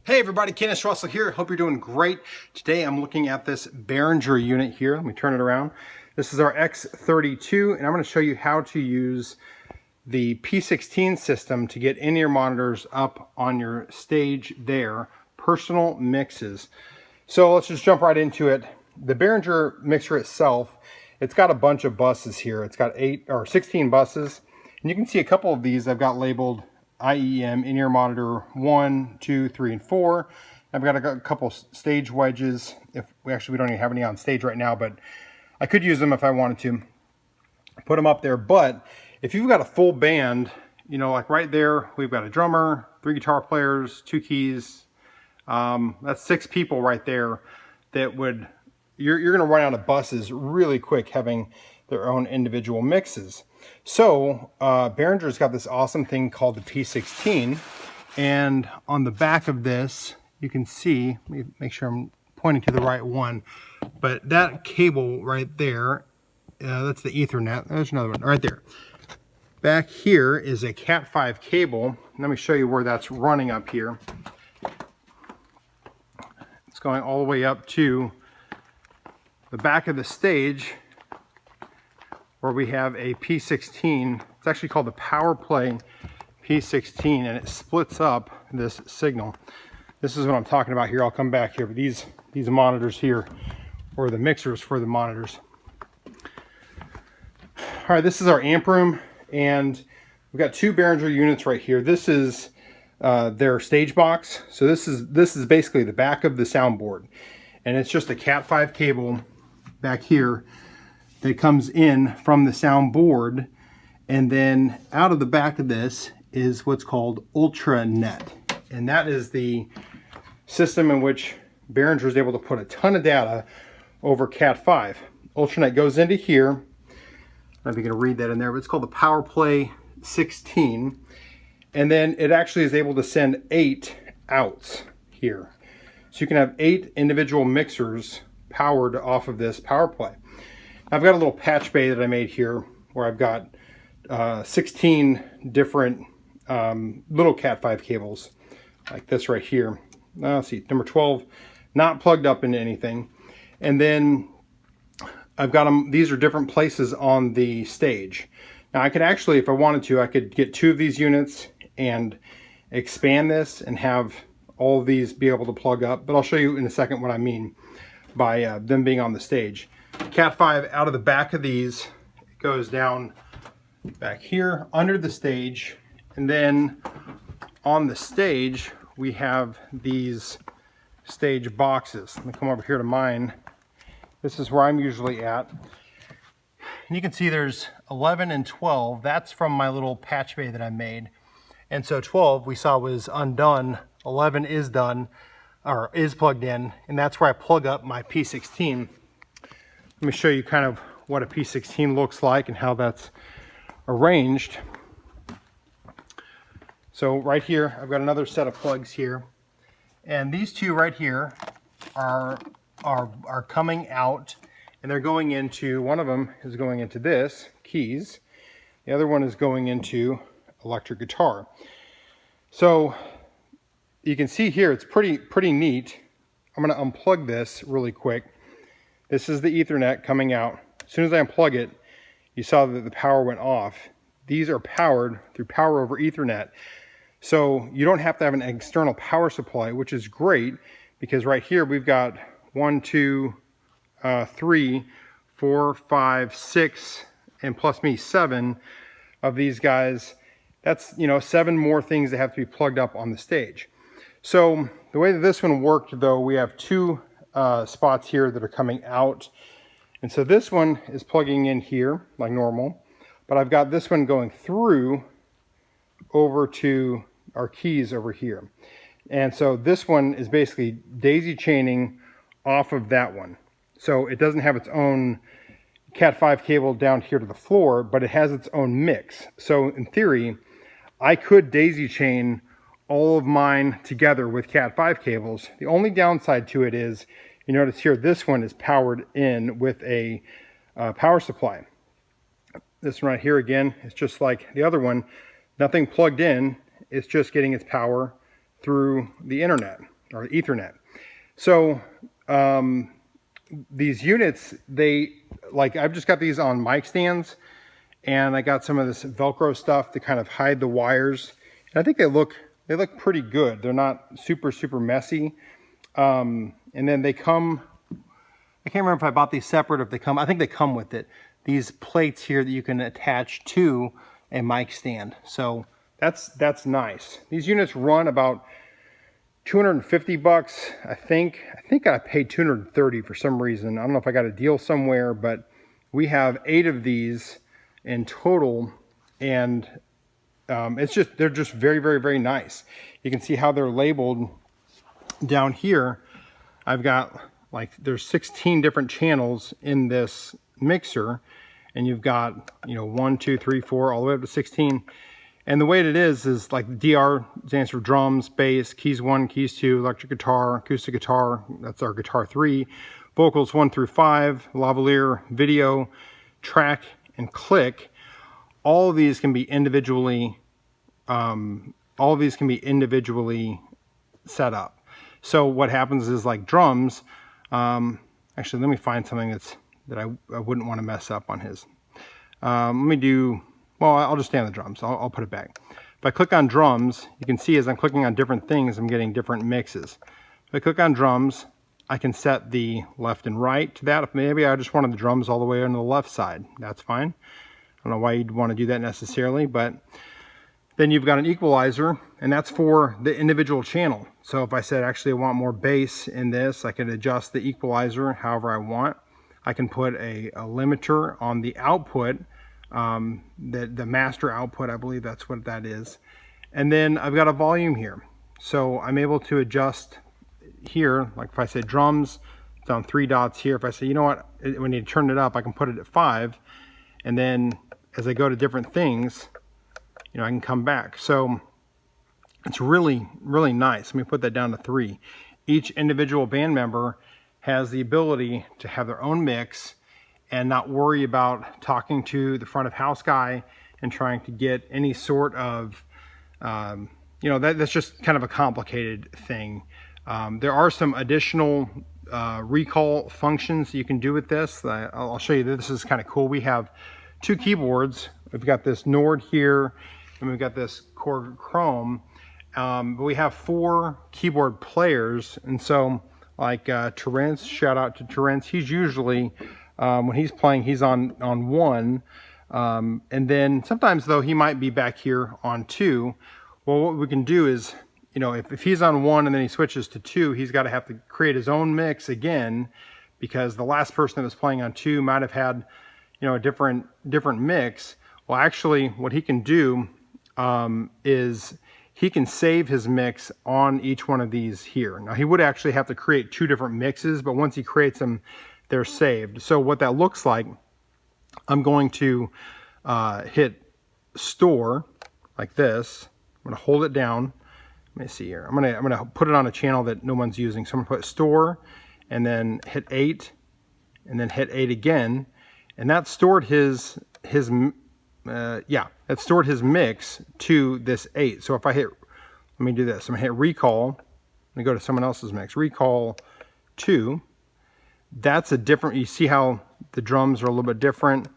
Hey everybody, Kennis Russell here. Hope you're doing great. Today I'm looking at this Behringer unit here. Let me turn it around. This is our X32 and I'm going to show you how to use the P16 system to get in-ear monitors up on your stage there, personal mixes. So let's just jump right into it. The Behringer mixer itself, it's got a bunch of buses here. It's got 16 buses, and you can see a couple of these I've got labeled IEM in-ear monitor 1, 2, 3, and 4. I've got a couple stage wedges. We don't even have any on stage right now, but I could use them if I wanted to. Put them up there. But if you've got a full band, you know, like right there, we've got a drummer, 3 guitar players, 2 keys. That's 6 people right there. That would you're going to run out of buses really quick having their own individual mixes. So Behringer's got this awesome thing called the P16, and on the back of this you can see, let me make sure I'm pointing to the right one, but that cable right there, that's the Ethernet. There's another one right there. Back here is a Cat5 cable. Let me show you where that's running up here. It's going all the way up to the back of the stage, where we have a P16. It's actually called the Powerplay P16, and it splits up this signal. This is what I'm talking about here. I'll come back here, but these monitors here, or the mixers for the monitors. All right, this is our amp room, and we've got 2 Behringer units right here. This is their stage box. So this is basically the back of the soundboard, and it's just a Cat5 cable back here that comes in from the soundboard, and then out of the back of this is what's called UltraNet, and that is the system in which Behringer is able to put a ton of data over Cat5. UltraNet goes into here. I don't know if you can read that in there, but it's called the Powerplay 16, and then it actually is able to send 8 outs here, so you can have 8 individual mixers powered off of this Powerplay. I've got a little patch bay that I made here where I've got 16 different little Cat5 cables like this right here. Let's see, number 12, not plugged up into anything. And then I've got them, these are different places on the stage. Now I could actually, if I wanted to, I could get 2 of these units and expand this and have all of these be able to plug up, but I'll show you in a second what I mean by them being on the stage. Cat5 out of the back of these, it goes down back here under the stage, and then on the stage we have these stage boxes. Let me come over here to mine. This is where I'm usually at, and you can see there's 11 and 12. That's from my little patch bay that I made, and so 12 we saw was undone. 11 is done, or is plugged in, and that's where I plug up my P16. Let me show you kind of what a P16 looks like and how that's arranged. So right here, I've got another set of plugs here, and these 2 right here are coming out, and they're going into, one of them is going into this, keys. The other one is going into electric guitar. So you can see here, it's pretty neat. I'm going to unplug this really quick. This is the Ethernet coming out. As soon as I unplug it, you saw that the power went off. These are powered through power over Ethernet. So you don't have to have an external power supply, which is great, because right here we've got 1, 2, 3, 4, 5, 6, and plus me 7 of these guys. That's, you know, 7 more things that have to be plugged up on the stage. So the way that this one worked, though, we have 2 spots here that are coming out, and so this one is plugging in here like normal, but I've got this one going through over to our keys over here, and so this one is basically daisy chaining off of that one, so it doesn't have its own Cat5 cable down here to the floor, but it has its own mix. So in theory I could daisy chain all of mine together with Cat5 cables. The only downside to it is, you notice here, this one is powered in with a power supply. This one right here, again, is just like the other one, nothing plugged in. It's just getting its power through the internet. or Ethernet. So these units, I've just got these on mic stands, and I got some of this Velcro stuff to kind of hide the wires. And I think they look pretty good. They're not super messy. And then they come, I can't remember if I bought these separate or if they come, I think they come with it. These plates here that you can attach to a mic stand. So that's nice. These units run about 250 bucks, I think I paid 230 for some reason. I don't know if I got a deal somewhere, but we have 8 of these in total, and they're just very nice. You can see how they're labeled down here. I've got there's 16 different channels in this mixer, and you've got 1, 2, 3, 4 all the way up to 16. And the way it is like DR stands for drums, bass, keys 1, keys 2, electric guitar, acoustic guitar, that's our guitar 3, vocals 1 through 5, lavalier, video, track, and click. All of these can be individually set up. So what happens is, like drums, actually let me find something that I wouldn't want to mess up on his. I'll just stay on the drums. I'll put it back. If I click on drums, you can see as I'm clicking on different things, I'm getting different mixes. If I click on drums, I can set the left and right to that. If maybe I just wanted the drums all the way on the left side, that's fine. I don't know why you'd want to do that necessarily, but then you've got an equalizer, and that's for the individual channel. So if I said, actually I want more bass in this, I can adjust the equalizer however I want. I can put a limiter on the output, the master output, I believe that's what that is. And then I've got a volume here. So I'm able to adjust here, like if I say drums, it's on 3 dots here. If I say, you know what, when you turn it up, I can put it at 5. And then as I go to different things, I can come back. So it's really nice. Let me put that down to 3. Each individual band member has the ability to have their own mix and not worry about talking to the front of house guy and trying to get any sort of, that's just kind of a complicated thing. There are some additional recall functions you can do with this. I'll show you. This is kind of cool. We have 2 keyboards. We've got this Nord here, and we've got this Korg Chrome. But we have 4 keyboard players, and so like Terence, shout out to Terence. He's usually when he's playing, he's on 1, and then sometimes though he might be back here on 2. Well, what we can do is, if he's on 1 and then he switches to 2, he's got to have to create his own mix again, because the last person that was playing on 2 might have had, a different mix. Well, actually, what he can do is he can save his mix on each one of these here. Now, he would actually have to create 2 different mixes, but once he creates them, they're saved. So what that looks like, I'm going to hit store like this. I'm going to hold it down. Let me see here. I'm gonna put it on a channel that no one's using. So I'm gonna put store, and then hit 8, and then hit 8 again, and that stored his mix to this 8. So if I hit, let me do this. I'm gonna hit recall. Let me go to someone else's mix. Recall 2. That's a different. You see how the drums are a little bit different.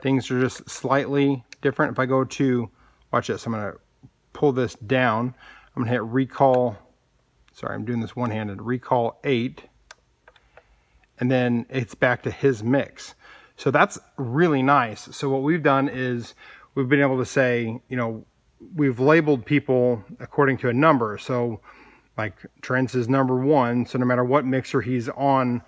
Things are just slightly different. If I go to, watch this. I'm gonna pull this down. I'm gonna hit recall. Sorry, I'm doing this one-handed. Recall 8, and then it's back to his mix. So that's really nice. So what we've done is we've been able to say, we've labeled people according to a number. So like Trent's is number 1. So no matter what mixer he's on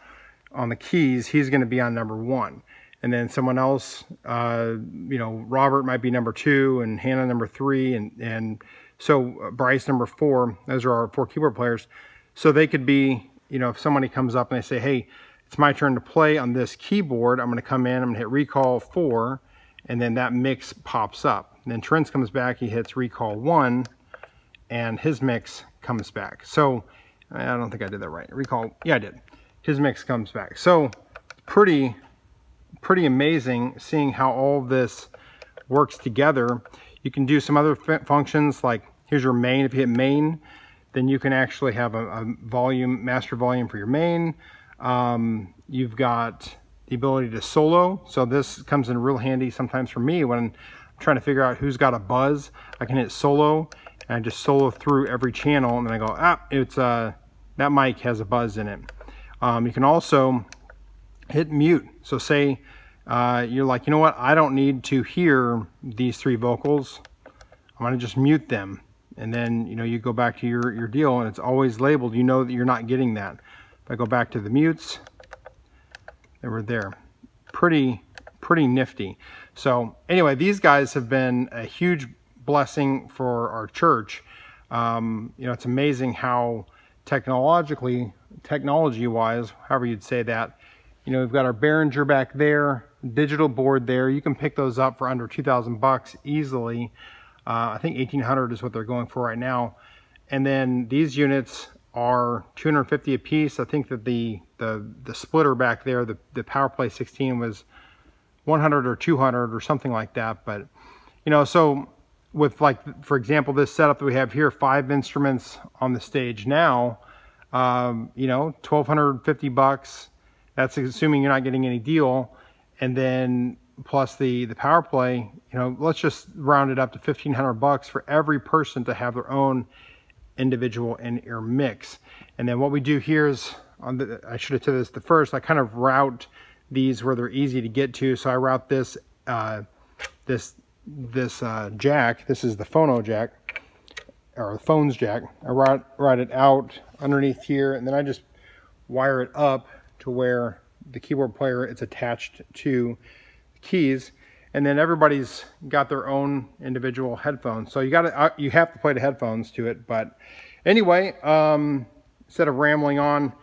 the keys, he's going to be on number 1. And then someone else, Robert might be number 2, and Hannah number 3, and so Bryce number 4. Those are our 4 keyboard players. So they could be, if somebody comes up and they say, hey, it's my turn to play on this keyboard, I'm going to come in, I'm going to hit recall 4, and then that mix pops up. And then Trent comes back, he hits recall 1, and his mix comes back. So I don't think I did that right. Recall, yeah, I did. His mix comes back. So pretty amazing seeing how all of this works together. You can do some other functions, like here's your main. If you hit main, then you can actually have a volume, master volume for your main. You've got the ability to solo. So this comes in real handy sometimes for me when I'm trying to figure out who's got a buzz. I can hit solo and I just solo through every channel, and then I go, it's that mic has a buzz in it. You can also hit mute. So say you're like, you know what, I don't need to hear these 3 vocals. I'm gonna just mute them. And then, you know, you go back to your deal and it's always labeled. You know that you're not getting that. If I go back to the mutes, they were there. Pretty nifty. So anyway, these guys have been a huge blessing for our church. You know, it's amazing how technology-wise, however you'd say that, you know, we've got our Behringer back there, digital board there. You can pick those up for under 2,000 bucks easily. I think 1,800 is what they're going for right now. And then these units are 250 a piece. I think that the splitter back there, the Powerplay 16 was 100 or 200 or something like that. But, you know, so with, like, for example, this setup that we have here, 5 instruments on the stage now, you know, 1,250 bucks. That's assuming you're not getting any deal. And then plus the Powerplay, you know, let's just round it up to 1,500 bucks for every person to have their own individual in-ear mix. And then what we do here is, I should have said this the first, I kind of route these where they're easy to get to. So I route this jack. This is the phono jack, or the phone's jack. I route it out underneath here, and then I just wire it up to where the keyboard player is attached to the keys. And then everybody's got their own individual headphones. So you have to play the headphones to it. But anyway, instead of rambling on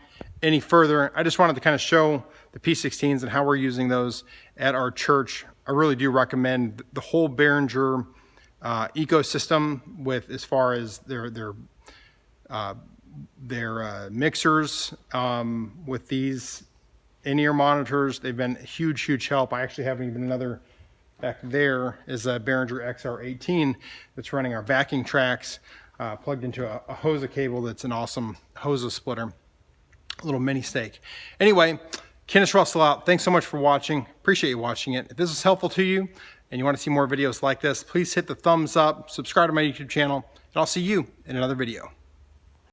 any further, I just wanted to kind of show the P16s and how we're using those at our church. I really do recommend the whole Behringer ecosystem, with as far as their mixers, with these in-ear monitors. They've been a huge help. I actually have even another back there is a Behringer XR18 that's running our backing tracks, plugged into a Hosa cable that's an awesome Hosa splitter, a little mini steak. Anyway, Kennis Russell out. Thanks so much for watching. Appreciate you watching it. If this is helpful to you and you want to see more videos like this, please hit the thumbs up, subscribe to my YouTube channel, and I'll see you in another video.